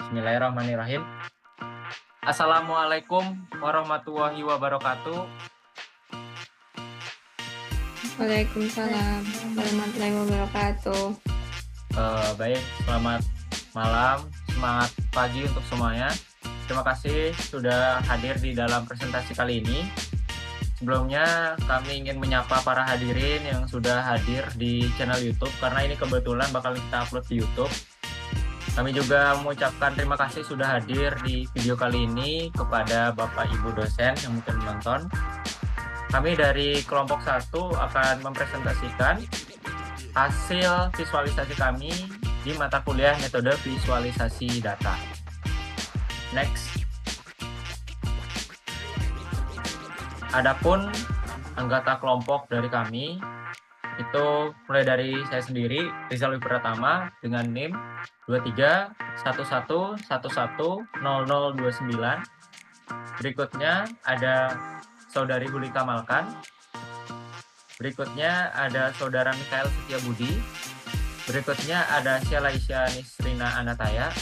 Bismillahirrahmanirrahim. Assalamualaikum warahmatullahi wabarakatuh. Waalaikumsalam warahmatullahi wabarakatuh. Baik, selamat malam, semangat pagi untuk semuanya. Terima kasih sudah hadir di dalam presentasi kali ini. Sebelumnya kami ingin menyapa para hadirin yang sudah hadir di channel YouTube karena ini kebetulan bakal kita upload di YouTube. Kami juga mengucapkan terima kasih sudah hadir di video kali ini kepada Bapak Ibu dosen yang mungkin menonton. Kami dari kelompok 1 akan mempresentasikan hasil visualisasi kami di mata kuliah metode visualisasi data. Next. Adapun anggota kelompok dari kami itu mulai dari saya sendiri, Rizal Wipratama, dengan NIM 2311110029. Berikutnya ada Saudari Huli Kamalkan. Berikutnya ada Saudara Mikael Setiabudi. Berikutnya ada Syala Isya Nisrina Anataya.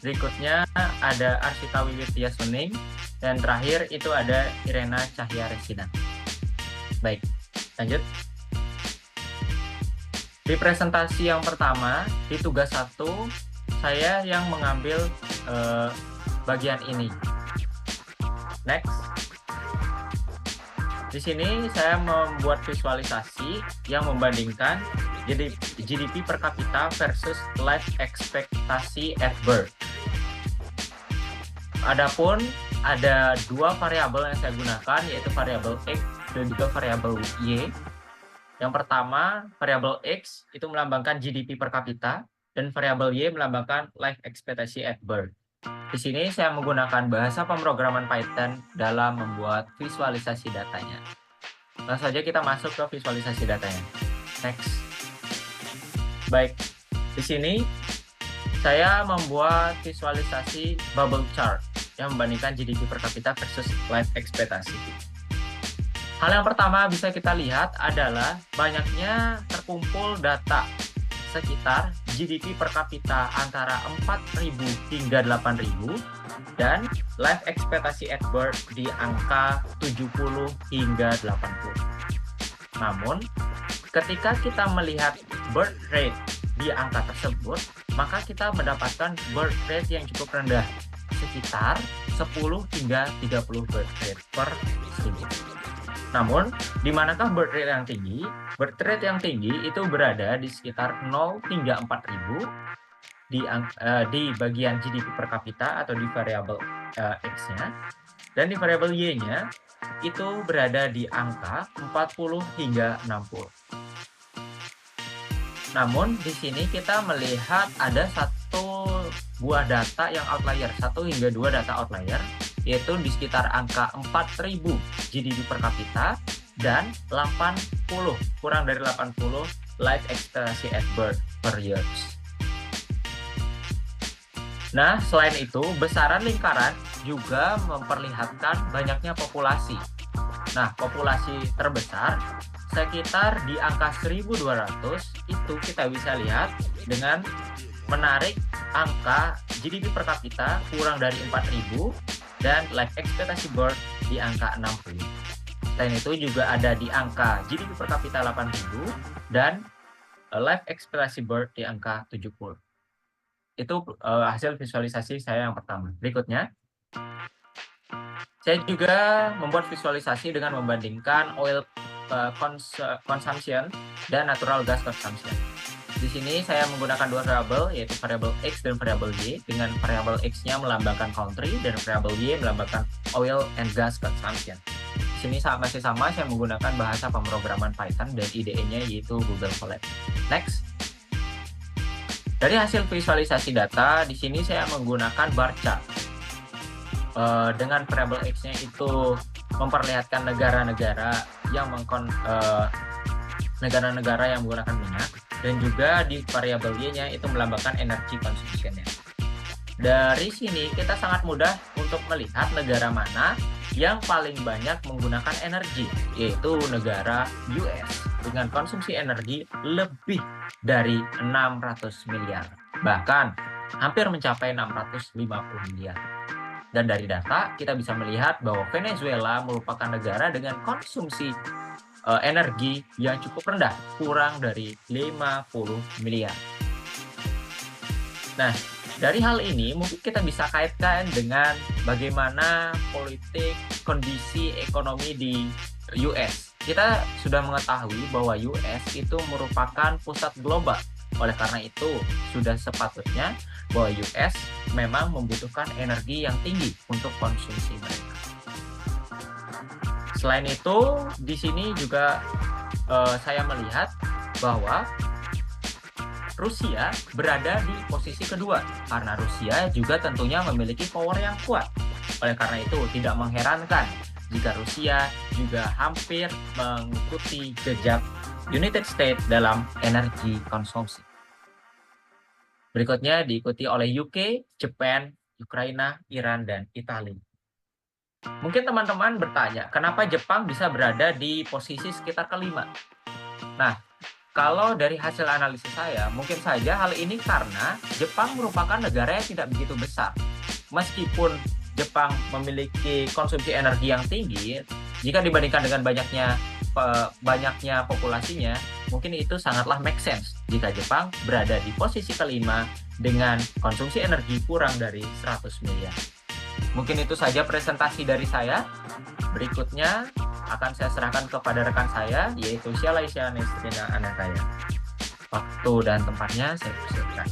Berikutnya ada Arsita Wiwitya Suning. Dan terakhir itu ada Irena Cahya Resina. Baik, lanjut. Di presentasi yang pertama, di tugas 1, saya yang mengambil bagian ini. Next. Di sini saya membuat visualisasi yang membandingkan GDP per kapita versus life ekspektasi at birth. Adapun ada 2 variabel yang saya gunakan, yaitu variabel X dan juga variabel Y. Yang pertama, variabel X itu melambangkan GDP per kapita, dan variabel Y melambangkan life expectancy at birth. Di sini saya menggunakan bahasa pemrograman Python dalam membuat visualisasi datanya. Langsung saja kita masuk ke visualisasi datanya. Next. Baik, di sini saya membuat visualisasi bubble chart yang membandingkan GDP per kapita versus life expectancy. Hal yang pertama bisa kita lihat adalah banyaknya terkumpul data sekitar GDP per kapita antara 4.000 hingga 8.000 dan life expectancy at birth di angka 70 hingga 80. Namun, ketika kita melihat birth rate di angka tersebut, maka kita mendapatkan birth rate yang cukup rendah, sekitar 10 hingga 30 birth rate per 1000. Namun, di manakah birth rate yang tinggi? Birth rate yang tinggi itu berada di sekitar 0 hingga 4.000 di bagian GDP per kapita atau di variabel X-nya, dan di variabel Y-nya itu berada di angka 40 hingga 60. Namun, di sini kita melihat ada satu buah data yang outlier, 1 hingga 2 data outlier, yaitu di sekitar angka 4.000 GDP per kapita dan 80, kurang dari 80 life expectancy at birth per years. Nah, selain itu, besaran lingkaran juga memperlihatkan banyaknya populasi. Nah, populasi terbesar sekitar di angka 1.200 itu kita bisa lihat dengan menarik angka GDP per kapita kurang dari 4.000 dan life expectancy birth di angka 60. Selain itu juga ada di angka GDP per kapita 8.000 dan life expectancy birth di angka 70. Itu hasil visualisasi saya yang pertama. Berikutnya, saya juga membuat visualisasi dengan membandingkan oil consumption dan natural gas consumption. Di sini saya menggunakan 2 variabel, yaitu variabel X dan variabel Y, dengan variabel X-nya melambangkan country dan variabel Y melambangkan oil and gas consumption. Di sini masih sama, saya menggunakan bahasa pemrograman Python dan IDE-nya yaitu Google Colab. Next. Dari hasil visualisasi data, di sini saya menggunakan bar chart. Dengan variabel X-nya itu memperlihatkan negara-negara yang menggunakan minyak, dan juga di variabel Y-nya itu melambangkan energy consumption-nya. Dari sini kita sangat mudah untuk melihat negara mana yang paling banyak menggunakan energi, yaitu negara US dengan konsumsi energi lebih dari 600 miliar. Bahkan hampir mencapai 650 miliar. Dan dari data, kita bisa melihat bahwa Venezuela merupakan negara dengan konsumsi energi yang cukup rendah, kurang dari 50 miliar. Nah, dari hal ini mungkin kita bisa kaitkan dengan bagaimana politik kondisi ekonomi di US. Kita sudah mengetahui bahwa US itu merupakan pusat global. Oleh karena itu, sudah sepatutnya bahwa US memang membutuhkan energi yang tinggi untuk konsumsi mereka. Selain itu, di sini juga saya melihat bahwa Rusia berada di posisi kedua, karena Rusia juga tentunya memiliki power yang kuat. Oleh karena itu, tidak mengherankan jika Rusia juga hampir mengikuti jejak United States dalam energi konsumsi. Berikutnya diikuti oleh UK, Jepang, Ukraina, Iran, dan Italia. Mungkin teman-teman bertanya, kenapa Jepang bisa berada di posisi sekitar kelima? Nah, kalau dari hasil analisis saya, mungkin saja hal ini karena Jepang merupakan negara yang tidak begitu besar. Meskipun Jepang memiliki konsumsi energi yang tinggi, jika dibandingkan dengan banyaknya populasinya, mungkin itu sangatlah make sense jika Jepang berada di posisi kelima dengan konsumsi energi kurang dari 100 miliar. Mungkin itu saja presentasi dari saya. Berikutnya akan saya serahkan kepada rekan saya, yaitu Syalaisya Nestrina Anataya. Waktu dan tempatnya saya persilakan.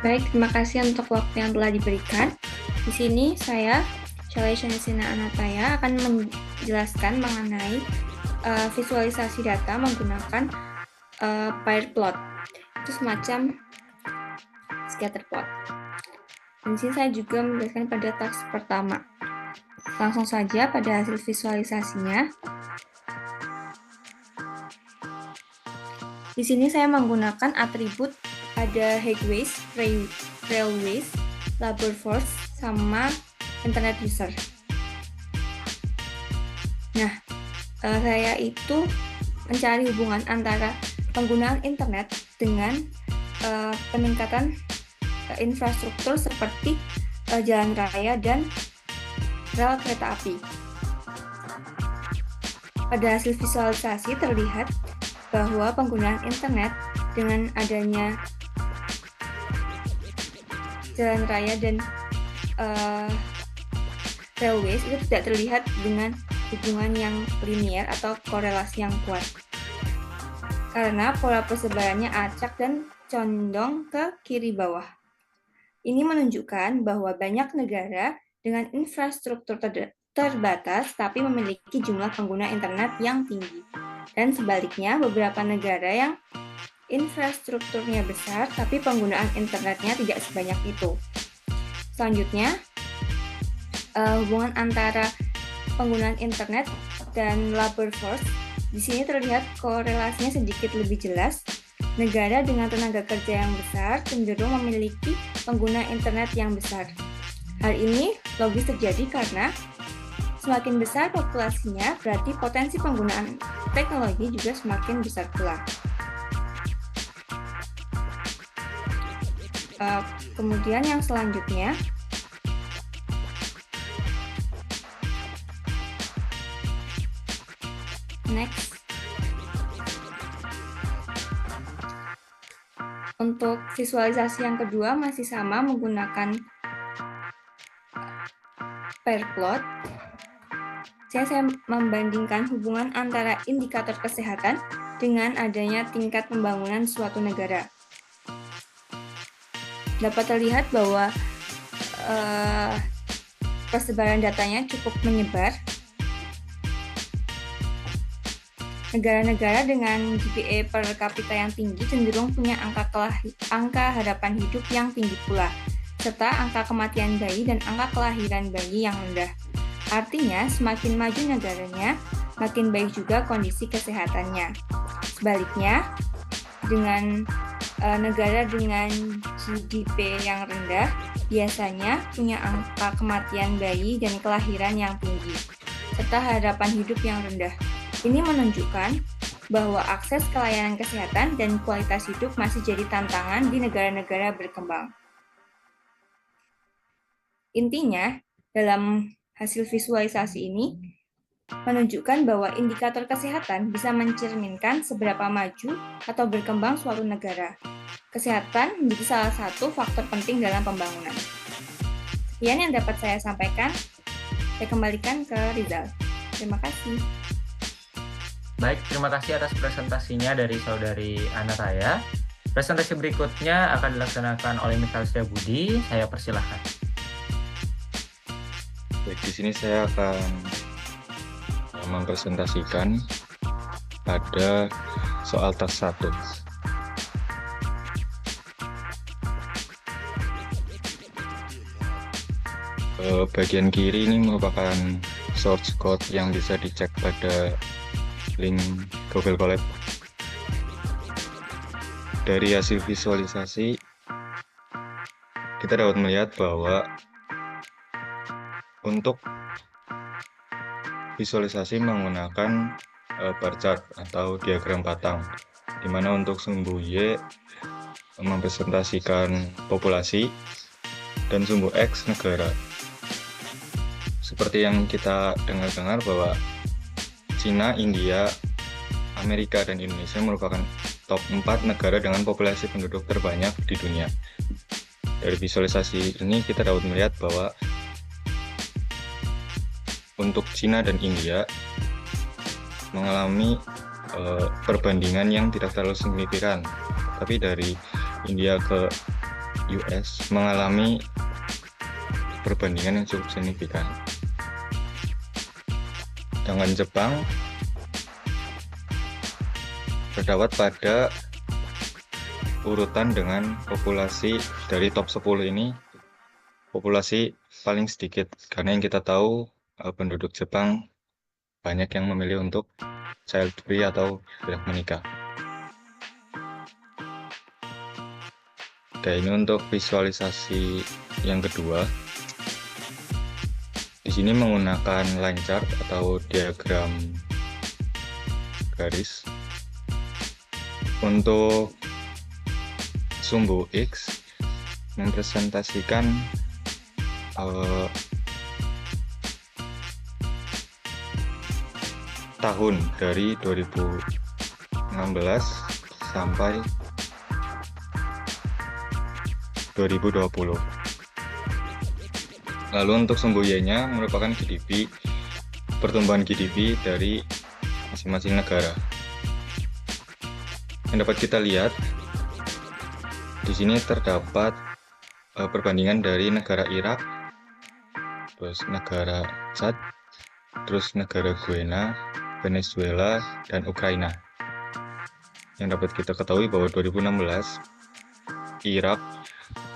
Baik, terima kasih untuk waktu yang telah diberikan. Di sini saya, Syalaisya Nestrina Anataya, akan menjelaskan mengenai visualisasi data menggunakan pie plot. Itu semacam scatter plot. Dan di sini saya juga menjelaskan pada task pertama. Langsung saja pada hasil visualisasinya. Di sini saya menggunakan atribut ada highways, railways, labor force, sama internet user. Nah, saya itu mencari hubungan antara penggunaan internet dengan peningkatan infrastruktur seperti jalan raya dan rel kereta api. Pada hasil visualisasi terlihat bahwa penggunaan internet dengan adanya jalan raya dan railways itu tidak terlihat dengan hubungan yang linier atau korelasi yang kuat. Karena pola persebarannya acak dan condong ke kiri bawah. Ini menunjukkan bahwa banyak negara dengan infrastruktur terbatas tapi memiliki jumlah pengguna internet yang tinggi. Dan sebaliknya, beberapa negara yang infrastrukturnya besar tapi penggunaan internetnya tidak sebanyak itu. Selanjutnya, hubungan antara penggunaan internet dan labor force. Di sini terlihat korelasinya sedikit lebih jelas. Negara dengan tenaga kerja yang besar cenderung memiliki pengguna internet yang besar. Hal ini logis terjadi karena semakin besar populasinya, berarti potensi penggunaan teknologi juga semakin besar pula. Kemudian yang selanjutnya, next. Untuk visualisasi yang kedua masih sama menggunakan pair plot. Saya membandingkan hubungan antara indikator kesehatan dengan adanya tingkat pembangunan suatu negara. Dapat terlihat bahwa persebaran datanya cukup menyebar. Negara-negara dengan GPA per kapita yang tinggi cenderung punya angka harapan hidup yang tinggi pula, serta angka kematian bayi dan angka kelahiran bayi yang rendah. Artinya, semakin maju negaranya, makin baik juga kondisi kesehatannya. Sebaliknya, dengan negara dengan GDP yang rendah, biasanya punya angka kematian bayi dan kelahiran yang tinggi, serta harapan hidup yang rendah. Ini menunjukkan bahwa akses ke layanan kesehatan dan kualitas hidup masih jadi tantangan di negara-negara berkembang. Intinya, dalam hasil visualisasi ini menunjukkan bahwa indikator kesehatan bisa mencerminkan seberapa maju atau berkembang suatu negara. Kesehatan menjadi salah satu faktor penting dalam pembangunan. Sekian yang dapat saya sampaikan. Saya kembalikan ke Rizal. Terima kasih. Baik, terima kasih atas presentasinya dari Saudari Ana Raya. Presentasi berikutnya akan dilaksanakan oleh Mikhail Setiabudi. Saya persilahkan. Baik, di sini saya akan mempresentasikan pada soal tas 1. Bagian kiri ini merupakan source code yang bisa dicek pada link Google Colab. Dari hasil visualisasi, kita dapat melihat bahwa untuk visualisasi menggunakan bar chart atau diagram batang, di mana untuk sumbu Y mempresentasikan populasi dan sumbu X negara. Seperti yang kita dengar-dengar bahwa Cina, India, Amerika, dan Indonesia merupakan top 4 negara dengan populasi penduduk terbanyak di dunia. Dari visualisasi ini kita dapat melihat bahwa untuk Cina dan India mengalami perbandingan yang tidak terlalu signifikan, tapi dari India ke US mengalami perbandingan yang cukup signifikan. Dengan Jepang terdapat pada urutan dengan populasi dari top 10 ini, populasi paling sedikit, karena yang kita tahu penduduk Jepang banyak yang memilih untuk child free atau tidak menikah. Oke, ini untuk visualisasi yang kedua. Di sini menggunakan line chart atau diagram garis. Untuk sumbu X mempresentasikan tahun dari 2016 sampai 2020. Lalu untuk sumbu Y-nya merupakan GDP, pertumbuhan GDP dari masing-masing negara. Yang dapat kita lihat di sini terdapat perbandingan dari negara Irak, terus negara Chad, terus negara Guyana, Venezuela, dan Ukraina. Yang dapat kita ketahui bahwa 2016 Irak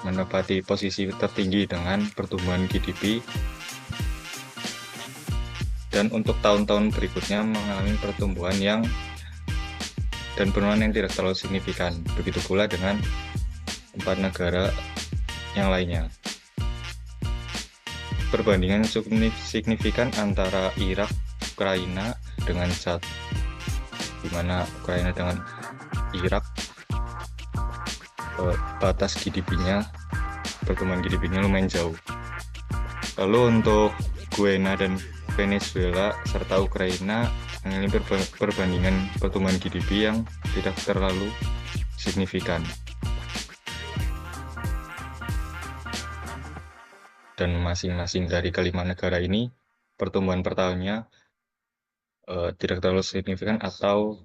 menempati posisi tertinggi dengan pertumbuhan GDP, dan untuk tahun-tahun berikutnya mengalami pertumbuhan dan penurunan yang tidak terlalu signifikan. Begitu pula dengan 4 negara yang lainnya. Perbandingan cukup signifikan antara Irak, Ukraina dengan Chad, di mana Ukraina dengan Irak batas GDP-nya, pertumbuhan GDP-nya lumayan jauh. Lalu untuk Guyana dan Venezuela serta Ukraina mengalami perbandingan pertumbuhan GDP yang tidak terlalu signifikan. Dan masing-masing dari kelima negara ini pertumbuhan per tahunnya tidak terlalu signifikan atau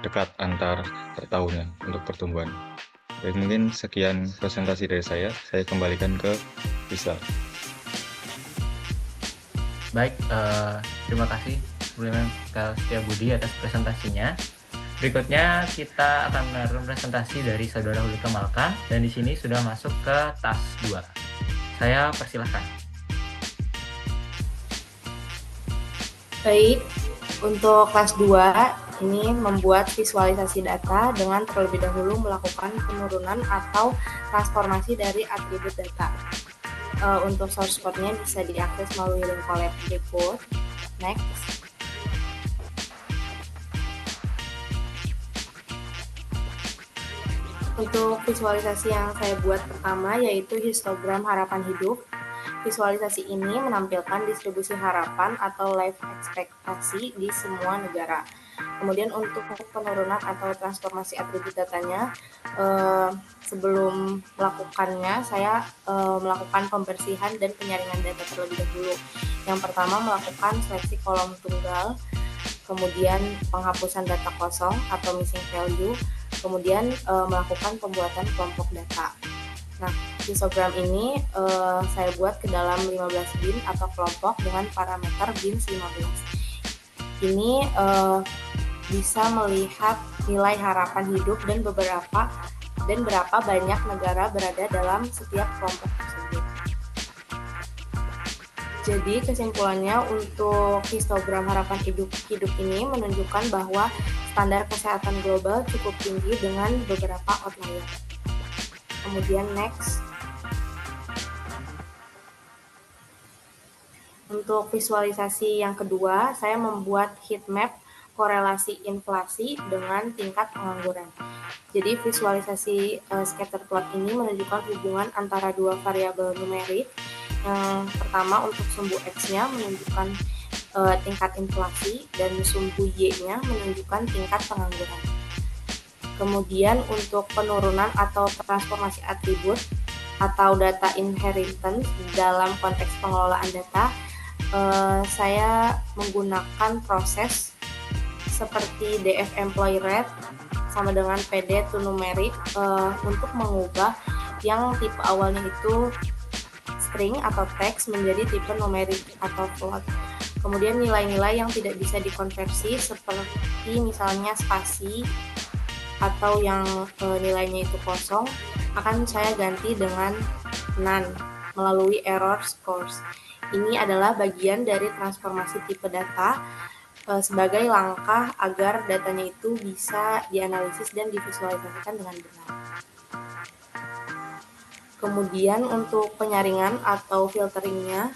dekat antar per tahunnya untuk pertumbuhan. Baik, mungkin sekian presentasi dari saya kembalikan ke Rizal. Baik, terima kasih sebelumnya ke Setiabudi atas presentasinya. Berikutnya kita akan menerima presentasi dari Saudara Huli Kemalkan, dan di sini sudah masuk ke tas 2. Saya persilahkan. Baik, untuk kelas 2 ini membuat visualisasi data dengan terlebih dahulu melakukan penurunan atau transformasi dari atribut data. Untuk source code-nya bisa diakses melalui link Colab berikut. Next. Untuk visualisasi yang saya buat pertama yaitu histogram harapan hidup. Visualisasi ini menampilkan distribusi harapan atau life ekspektasi di semua negara. Kemudian untuk penurunan atau transformasi atribut datanya, sebelum melakukannya saya melakukan pembersihan dan penyaringan data terlebih dahulu. Yang pertama melakukan seleksi kolom tunggal, kemudian penghapusan data kosong atau missing value, kemudian melakukan pembuatan kelompok data. Nah, histogram ini saya buat ke dalam 15 bin atau kelompok dengan parameter bins 15. Ini bisa melihat nilai harapan hidup dan berapa banyak negara berada dalam setiap kelompok tersebut. Jadi kesimpulannya untuk histogram harapan hidup ini menunjukkan bahwa standar kesehatan global cukup tinggi dengan beberapa outlier. Kemudian next. Untuk visualisasi yang kedua, saya membuat heat map korelasi inflasi dengan tingkat pengangguran. Jadi visualisasi scatter plot ini menunjukkan hubungan antara dua variabel numerik. Yang pertama untuk sumbu X-nya menunjukkan tingkat inflasi dan sumbu Y-nya menunjukkan tingkat pengangguran. Kemudian untuk penurunan atau transformasi atribut atau data inheritance dalam konteks pengelolaan data, saya menggunakan proses seperti DF employee rate sama dengan PD to numeric untuk mengubah yang tipe awalnya itu string atau teks menjadi tipe numerik atau float. Kemudian nilai-nilai yang tidak bisa dikonversi seperti misalnya spasi atau yang nilainya itu kosong akan saya ganti dengan none melalui error scores. Ini adalah bagian dari transformasi tipe data sebagai langkah agar datanya itu bisa dianalisis dan divisualisasikan dengan benar. Kemudian untuk penyaringan atau filteringnya,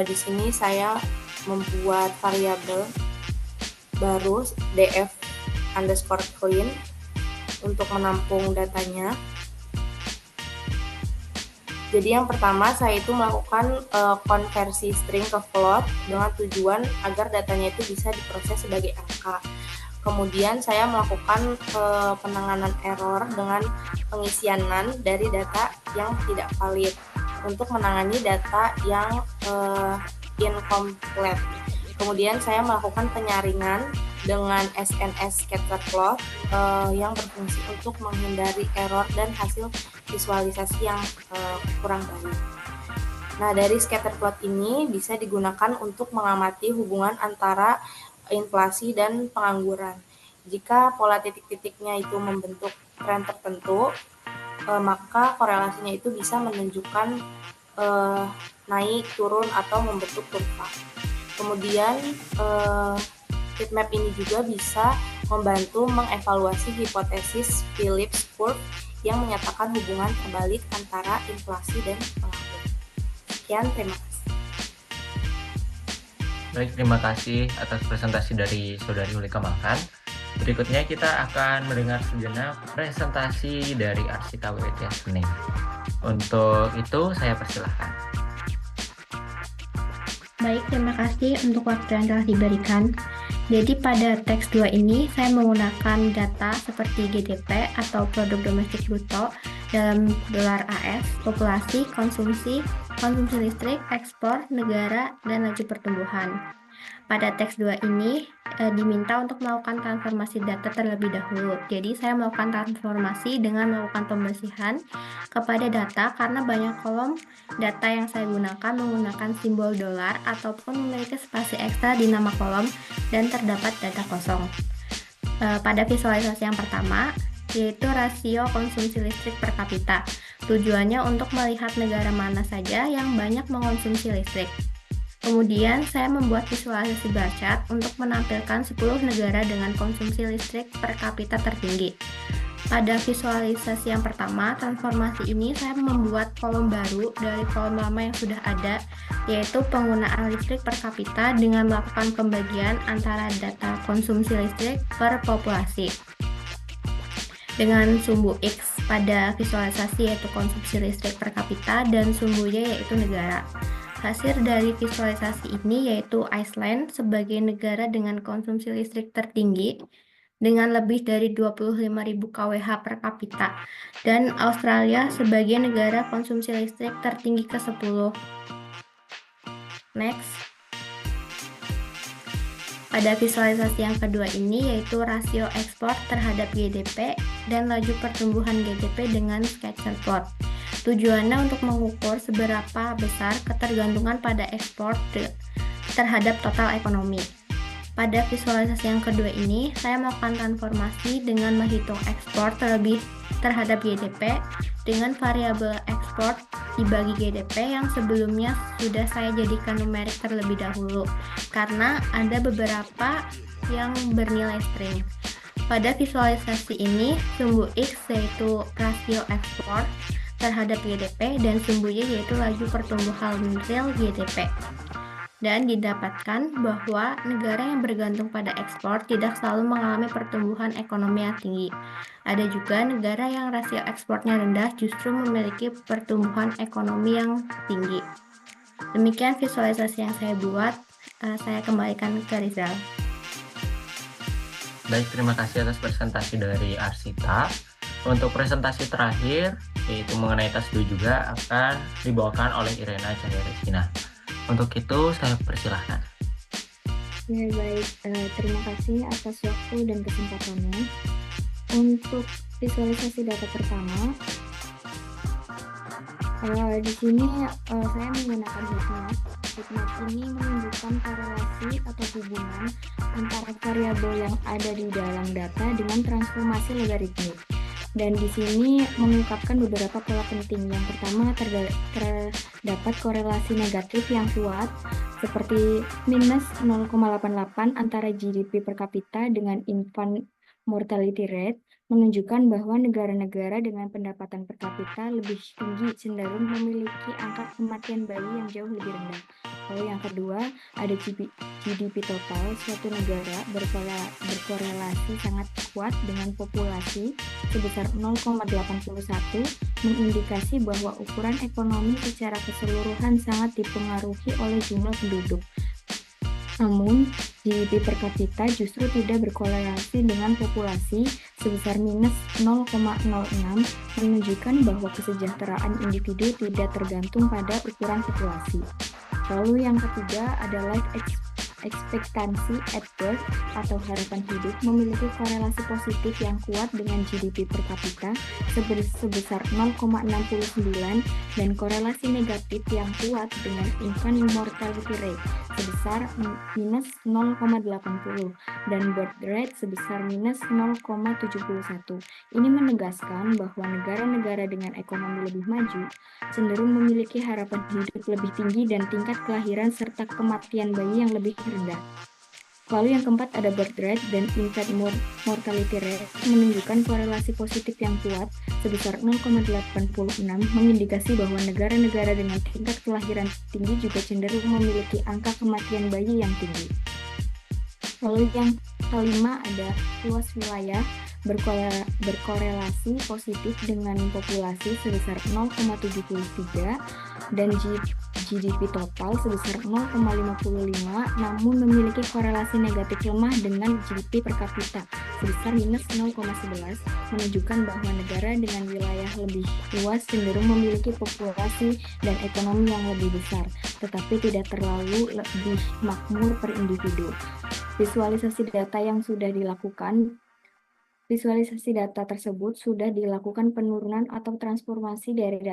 di sini saya membuat variabel baru df underscore clean untuk menampung datanya. Jadi yang pertama saya itu melakukan konversi string ke float dengan tujuan agar datanya itu bisa diproses sebagai angka. Kemudian saya melakukan penanganan error dengan pengisian none dari data yang tidak valid untuk menangani data yang incomplete. Kemudian saya melakukan penyaringan dengan SNS scatter plot yang berfungsi untuk menghindari error dan hasil visualisasi yang kurang baik. Nah, dari scatter plot ini bisa digunakan untuk mengamati hubungan antara inflasi dan pengangguran. Jika pola titik-titiknya itu membentuk tren tertentu, maka korelasinya itu bisa menunjukkan naik, turun, atau membentuk kurva. Kemudian heatmap ini juga bisa membantu mengevaluasi hipotesis Phillips curve yang menyatakan hubungan terbalik antara inflasi dan pengangguran. Sekian, terima kasih. Baik, terima kasih atas presentasi dari Saudari Ulika Makan. Berikutnya kita akan mendengar sejenak presentasi dari Arsita Wiwitya Sening. Untuk itu saya persilahkan. Baik, terima kasih untuk waktu yang telah diberikan. Jadi pada teks 2 ini saya menggunakan data seperti GDP atau produk domestik bruto dalam dolar AS, populasi, konsumsi listrik, ekspor, negara, dan laju pertumbuhan. Pada teks 2 ini diminta untuk melakukan transformasi data terlebih dahulu. Jadi saya melakukan transformasi dengan melakukan pembersihan kepada data karena banyak kolom data yang saya gunakan menggunakan simbol dolar ataupun memiliki spasi ekstra di nama kolom dan terdapat data kosong. Pada visualisasi yang pertama, yaitu rasio konsumsi listrik per kapita. Tujuannya untuk melihat negara mana saja yang banyak mengonsumsi listrik. Kemudian saya membuat visualisasi bar chart untuk menampilkan 10 negara dengan konsumsi listrik per kapita tertinggi. Pada visualisasi yang pertama, transformasi ini saya membuat kolom baru dari kolom lama yang sudah ada, yaitu penggunaan listrik per kapita dengan melakukan pembagian antara data konsumsi listrik per populasi. Dengan sumbu X pada visualisasi yaitu konsumsi listrik per kapita dan sumbernya yaitu negara. Hasil dari visualisasi ini yaitu Iceland sebagai negara dengan konsumsi listrik tertinggi dengan lebih dari 25.000 kWh per kapita dan Australia sebagai negara konsumsi listrik tertinggi ke-10. Next. Pada visualisasi yang kedua ini yaitu rasio ekspor terhadap GDP dan laju pertumbuhan GDP dengan scatter plot. Tujuannya untuk mengukur seberapa besar ketergantungan pada ekspor terhadap total ekonomi. Pada visualisasi yang kedua ini, saya melakukan transformasi dengan menghitung ekspor terlebih terhadap GDP dengan variabel ekspor dibagi GDP yang sebelumnya sudah saya jadikan numerik terlebih dahulu, karena ada beberapa yang bernilai string. Pada visualisasi ini, sumbu X yaitu rasio ekspor terhadap GDP dan sumbunya yaitu laju pertumbuhan real GDP. Dan didapatkan bahwa negara yang bergantung pada ekspor tidak selalu mengalami pertumbuhan ekonomi yang tinggi. Ada juga negara yang rasio ekspornya rendah justru memiliki pertumbuhan ekonomi yang tinggi. Demikian visualisasi yang saya buat. Saya kembalikan ke Rizal. Baik, terima kasih atas presentasi dari Arsita. Untuk presentasi terakhir, yaitu mengenai tes 2 juga akan dibawakan oleh Irena Cahya Resina. Untuk itu, saya persilahkan. Ya, baik. Terima kasih atas waktu dan kesempatannya. Untuk visualisasi data pertama, di sini saya menggunakan heatmap. Heatmap ini menunjukkan korelasi atau hubungan antara variabel yang ada di dalam data dengan transformasi logaritmik. Dan di sini mengungkapkan beberapa pola penting. Yang pertama, terdapat korelasi negatif yang kuat seperti minus 0,88 antara GDP per kapita dengan infant mortality rate, menunjukkan bahwa negara-negara dengan pendapatan per kapita lebih tinggi cenderung memiliki angka kematian bayi yang jauh lebih rendah. Lalu yang kedua, ada GDP total suatu negara berkorelasi sangat kuat dengan populasi sebesar 0,81, mengindikasi bahwa ukuran ekonomi secara keseluruhan sangat dipengaruhi oleh jumlah penduduk. Namun, GDP per kapita justru tidak berkorelasi dengan populasi sebesar minus 0,06, menunjukkan bahwa kesejahteraan individu tidak tergantung pada ukuran populasi. Lalu yang ketiga adalah ekspektansi at birth atau harapan hidup memiliki korelasi positif yang kuat dengan GDP per kapita sebesar 0,69 dan korelasi negatif yang kuat dengan infant mortality rate sebesar minus 0,80 dan birth rate sebesar minus 0,71. Ini menegaskan bahwa negara-negara dengan ekonomi lebih maju cenderung memiliki harapan hidup lebih tinggi dan tingkat kelahiran serta kematian bayi yang lebih rendah. Lalu yang keempat ada birth rate dan infant mortality rate menunjukkan korelasi positif yang kuat sebesar 0,86, mengindikasi bahwa negara-negara dengan tingkat kelahiran tinggi juga cenderung memiliki angka kematian bayi yang tinggi. Lalu yang kelima ada luas wilayah berkorelasi positif dengan populasi sebesar 0,73 dan GDP total sebesar 0,55, namun memiliki korelasi negatif lemah dengan GDP per kapita sebesar minus 0,11, menunjukkan bahwa negara dengan wilayah lebih luas cenderung memiliki populasi dan ekonomi yang lebih besar, tetapi tidak terlalu lebih makmur per individu. Visualisasi data tersebut sudah dilakukan penurunan atau transformasi dari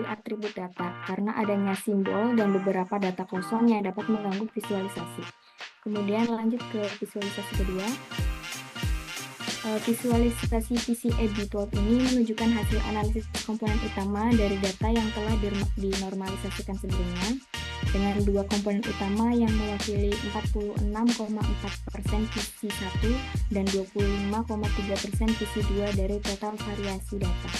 atribut data karena adanya simbol dan beberapa data kosong yang dapat mengganggu visualisasi. Kemudian lanjut ke visualisasi kedua. Visualisasi PCA-B plot ini menunjukkan hasil analisis komponen utama dari data yang telah dinormalisasikan sebelumnya, dengan dua komponen utama yang mewakili 46,4% PC1 dan 25,3% PC2 dari total variasi data.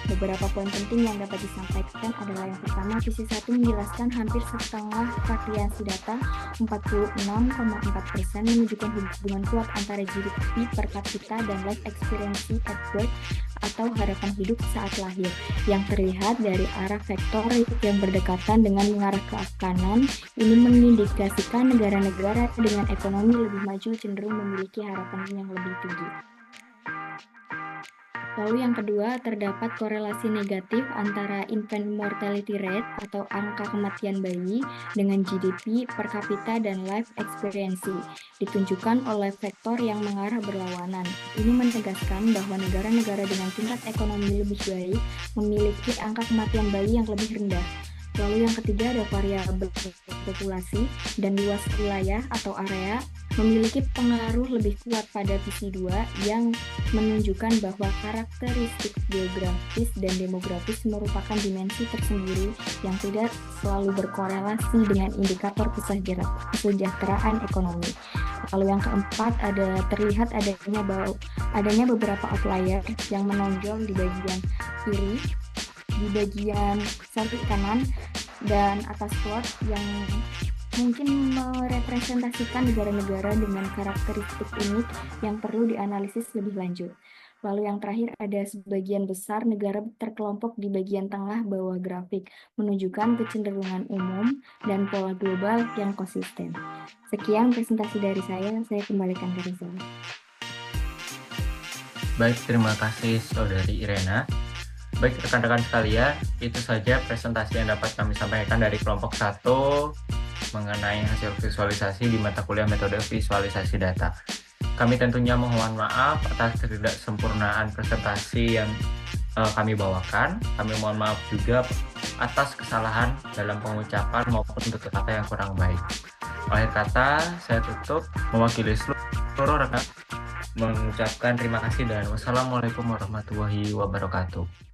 Beberapa poin penting yang dapat disampaikan adalah yang pertama, visi 1 menjelaskan hampir setengah variasi data, 46,4% menunjukkan hubungan kuat antara GDP per kapita dan life expectancy at birth atau harapan hidup saat lahir, yang terlihat dari arah vektor yang berdekatan dengan mengarah ke kanan. Ini mengindikasikan negara-negara dengan ekonomi lebih maju cenderung memiliki harapan yang lebih tinggi. Lalu yang kedua, terdapat korelasi negatif antara infant mortality rate atau angka kematian bayi dengan GDP per kapita dan life expectancy, ditunjukkan oleh vektor yang mengarah berlawanan. Ini menegaskan bahwa negara-negara dengan tingkat ekonomi lebih baik memiliki angka kematian bayi yang lebih rendah. Lalu yang ketiga ada variabel populasi dan luas wilayah atau area memiliki pengaruh lebih kuat pada visi 2 yang menunjukkan bahwa karakteristik geografis dan demografis merupakan dimensi tersendiri yang tidak selalu berkorelasi dengan indikator kesejahteraan ekonomi. Lalu yang keempat terlihat adanya beberapa outlier yang menonjol di bagian kiri, di bagian samping kanan dan atas plot yang mungkin merepresentasikan negara-negara dengan karakteristik unik yang perlu dianalisis lebih lanjut. Lalu yang terakhir ada sebagian besar negara terkelompok di bagian tengah bawah grafik, menunjukkan kecenderungan umum dan pola global yang konsisten. Sekian presentasi dari saya kembalikan ke Rizal. Baik, terima kasih Saudari Irena. Baik rekan-rekan sekalian, itu saja presentasi yang dapat kami sampaikan dari kelompok 1 mengenai hasil visualisasi di mata kuliah metode visualisasi data. Kami tentunya mohon maaf atas ketidaksempurnaan presentasi yang kami bawakan. Kami mohon maaf juga atas kesalahan dalam pengucapan maupun tutur kata yang kurang baik. Akhir kata, saya tutup mewakili seluruh rekan mengucapkan terima kasih dan wassalamualaikum warahmatullahi wabarakatuh.